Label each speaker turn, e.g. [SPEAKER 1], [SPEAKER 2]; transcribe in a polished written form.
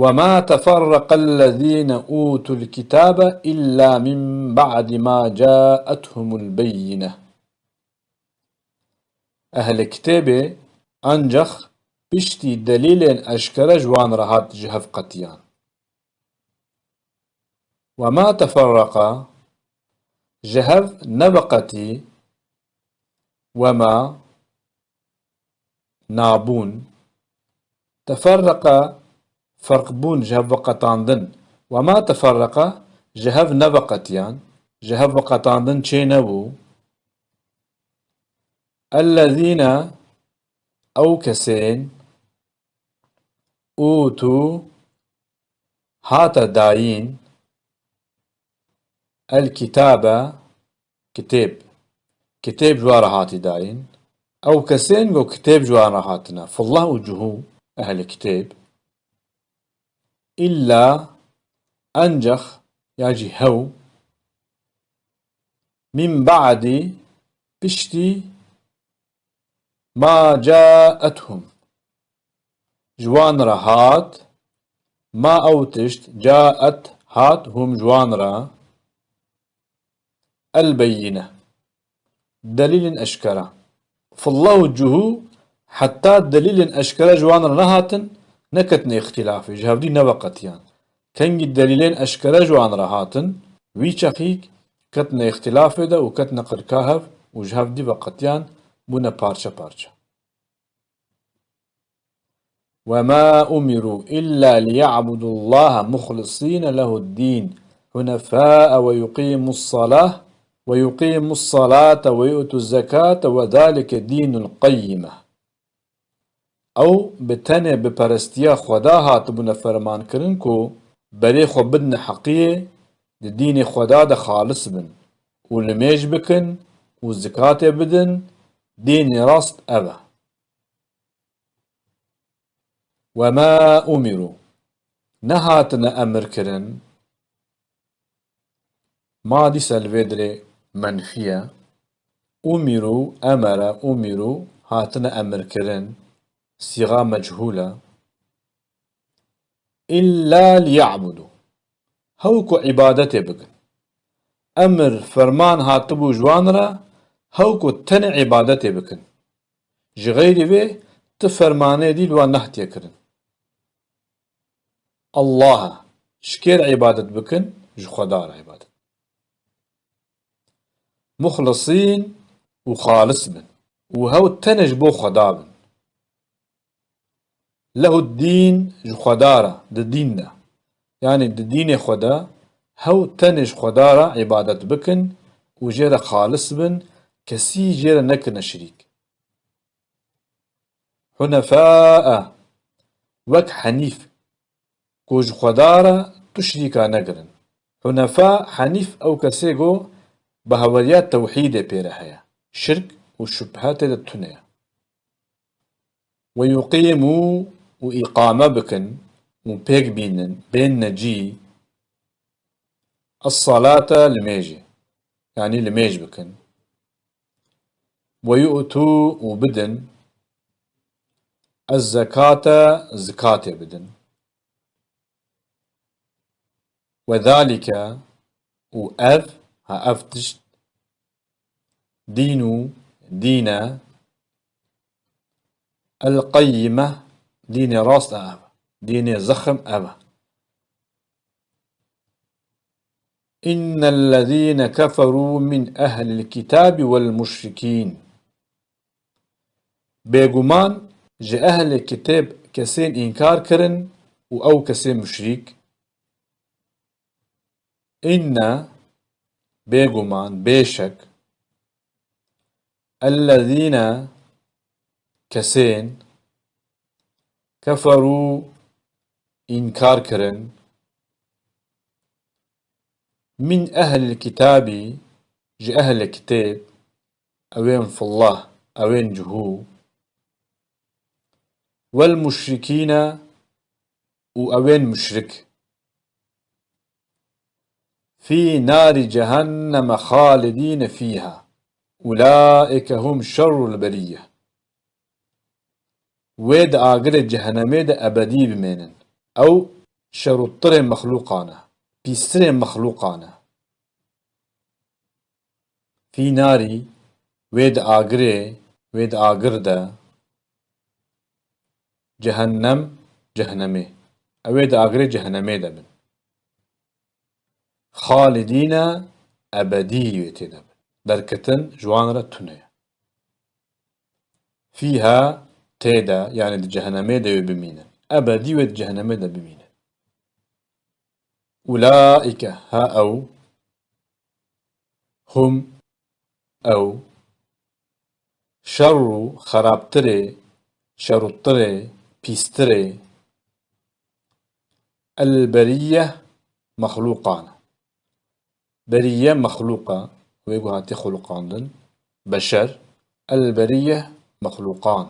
[SPEAKER 1] وما تفرق الذين أوتوا الكتاب إلا من بعد ما جاءتهم البينة. أهل كتابه أنجخ بشتي دليل أشكر جوان رهات جهف قتيان. وما تفرق جهف نبقتي وما نابون تفرق فرق بون جهف وقتاندن وما تفرق جهف نبقتيان جهف وقتاندن چه نبو الذين أو كسين أوتوا هات داين الكتاب كتاب جوار هاتي داين أو كسين جو كتاب جوار هاتنا فالله وجهو أهل الكتاب إلا أنجخ ياجي هو من بعد بشتي ما جاءتهم جوان رهات ما أوتشت جاءت هات هم جوان را البينة دليل أشكره فالله وجهو حتى دليل أشكره جوان رهاتن نكتن اختلافي جهودي نبقتيان كنج الدليلين أشكره جوان رهاتن ويشخيك كتن اختلافي ده وكتن قركاهف وجهودي بقتيان بنا بارشا بارشا وما أمروا إلا ليعبدوا الله مخلصين له الدين حنفاء ويقيموا الصلاة ويؤتوا الزكاة وذلك دين القيمة أو بتنه بپرستيا خدا هاتبون فرمان کرن کو بري خو بدن حقية دين خدا ده خالص بن ولميج بكن والزكاة بدن دين راست أبا وما أمروا نهاتنا أمر كرن ماضي سلفيدري منفية أمروا هاتنا أمر كرن صيغة مجهولة إلا ليعبدوا هوكو عبادته بكن أمر فرمان هاتبو جوانرا هوكو تن عبادته بكن جغيري به تفرمانه دي لوان نحتيا كرن الله شكير عبادت بكن جو خدار عبادت مخلصين وخالص بن وهو تنج بو خدا بن له الدين جو خدارة الدين ده يعني الدين خدا هو تنج خدارة عبادت بكن وجير خالص بن كسي جير نكن شريك حنفاء وك حنيف كوج خدارة تشريكا نقرن حنفاء حنيف أو كسيغو بهوريات توحيد بيرهايا شرك والشبهات التنية ويقيموا وإقامة بكن وبيك بينن بين نجي الصلاة لميجي يعني لميج بكن ويؤتوا وبدن الزكاة زكاة بدن وذلك وأذ هأفتش دينا القيمة دين راس أبا دين زخم أبا إن الذين كفروا من أهل الكتاب والمشركين بيقومان جاء أهل الكتاب كسين إنكار كرن أو كسين مشريك إن بيقومان بيشك الذين كسين كفروا إنكار كرن من أهل الكتاب جاء أهل الكتاب أوين في الله أوين جهو والمشركين وأوين مشرك في نار جهنم خالدين فيها أولئك هم شر البرية ويد آقر جهنمي دا أبدي بمينن أو شەڕوتترێ مەخلوقانە پیسترێ مەخلوقانە فی ناری وێ di agir de cehennem cehennemê ew ê di agirê cehennemê de bin xalidîne ebedî wê tê de bin derketin ji wan re tune ye fîha tê de yani di cehennemê de wê bimînin ebedî wê di cehennemê de bimînin ulaîke ha ew hum ew şerru xerabtirê şerûttirê pîstirê البرية مخلوقان برية مخلوقة ويقول هاتي خلقان بشر البرية مخلوقان